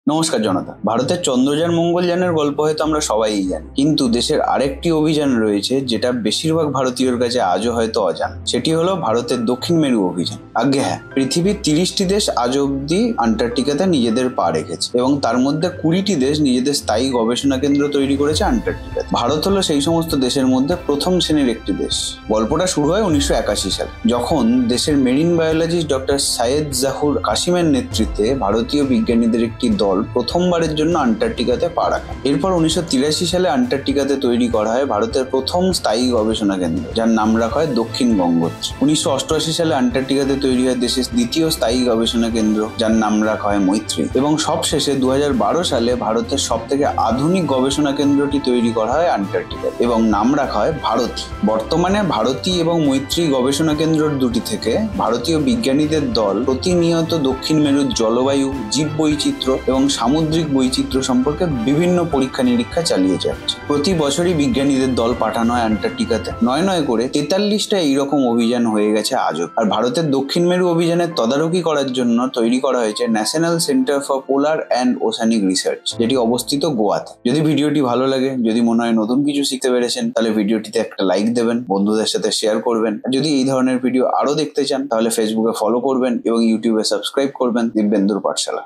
নমস্কার জনতা। ভারতের চন্দ্রযান মঙ্গলযানের গল্প হয়তো আমরা সবাই জানি, কিন্তু দেশের আরেকটি অভিযান রয়েছে যেটা বেশিরভাগ ভারতীয়র কাছে আজও হয়তো অজানা। সেটি হলো ভারতের দক্ষিণ মেরু অভিযান। আজ্ঞে হ্যাঁ, পৃথিবীর 30টি দেশ আজ অব্দি আন্টার্কটিকাতে নিজেদের পা রেখেছে এবং তার মধ্যে 20টি দেশ নিজেদের স্থায়ী গবেষণা কেন্দ্র তৈরি করেছে আন্টার্কটিকাতে। ভারত হলো সেই সমস্ত দেশের মধ্যে প্রথম শ্রেণীর একটি দেশ। গল্পটা শুরু হয় 1981 সালে, যখন দেশের মেরিন বায়োলজিস্ট ডক্টর সাইয়েদ জাহুর কাসিমের নেতৃত্বে ভারতীয় বিজ্ঞানীদের একটি দল প্রথমবারের জন্য আন্টার্কটিকাতে পা রাখে। এরপর 1983 সালে আন্টার্কটিকাতে তৈরি করা হয় ভারতের প্রথম স্থায়ী গবেষণা কেন্দ্র, যার নাম রাখা হয় দক্ষিণ গঙ্গোত্রী। 1988 সালে আন্টার্কটিকাতে তৈরি হয় দেশের দ্বিতীয় স্থায়ী গবেষণা কেন্দ্র, যার নাম রাখা হয় মৈত্রী। এবং সবশেষে 2012 সালে ভারতের সব থেকে আধুনিক গবেষণা কেন্দ্রটি তৈরি করা হয় আন্টার্কটিকাতে এবং নাম রাখা হয় ভারতী। বর্তমানে ভারতী এবং মৈত্রী গবেষণা কেন্দ্র দুটি থেকে ভারতীয় বিজ্ঞানীদের দল প্রতিনিয়ত দক্ষিণ মেরুর জলবায়ু, জীববৈচিত্র্য এবং সামুদ্রিক বৈচিত্র্য সম্পর্কে বিভিন্ন পরীক্ষা নিরীক্ষা চালিয়ে যাচ্ছে। প্রতি বছরই বিজ্ঞানীদের দল পাঠানো হয় আন্টার্কটিকাতে। নয় নয় করে 43টা এইরকম অভিযান হয়ে গেছে আজও। আর ভারতের দক্ষিণ মেরু অভিযানের তদারকি করার জন্য তৈরি করা হয়েছে national centre for polar and oceanic research, যেটি অবস্থিত গোয়াতে। যদি ভিডিওটি ভালো লাগে, যদি মনে হয় নতুন কিছু শিখতে পেরেছেন, তাহলে ভিডিওটিতে একটা লাইক দেবেন, বন্ধুদের সাথে শেয়ার করবেন। আর যদি এই ধরনের ভিডিও আরো দেখতে চান, তাহলে ফেসবুকে ফলো করবেন এবং ইউটিউবে সাবস্ক্রাইব করবেন দিব্যেন্দুর পাঠশালা।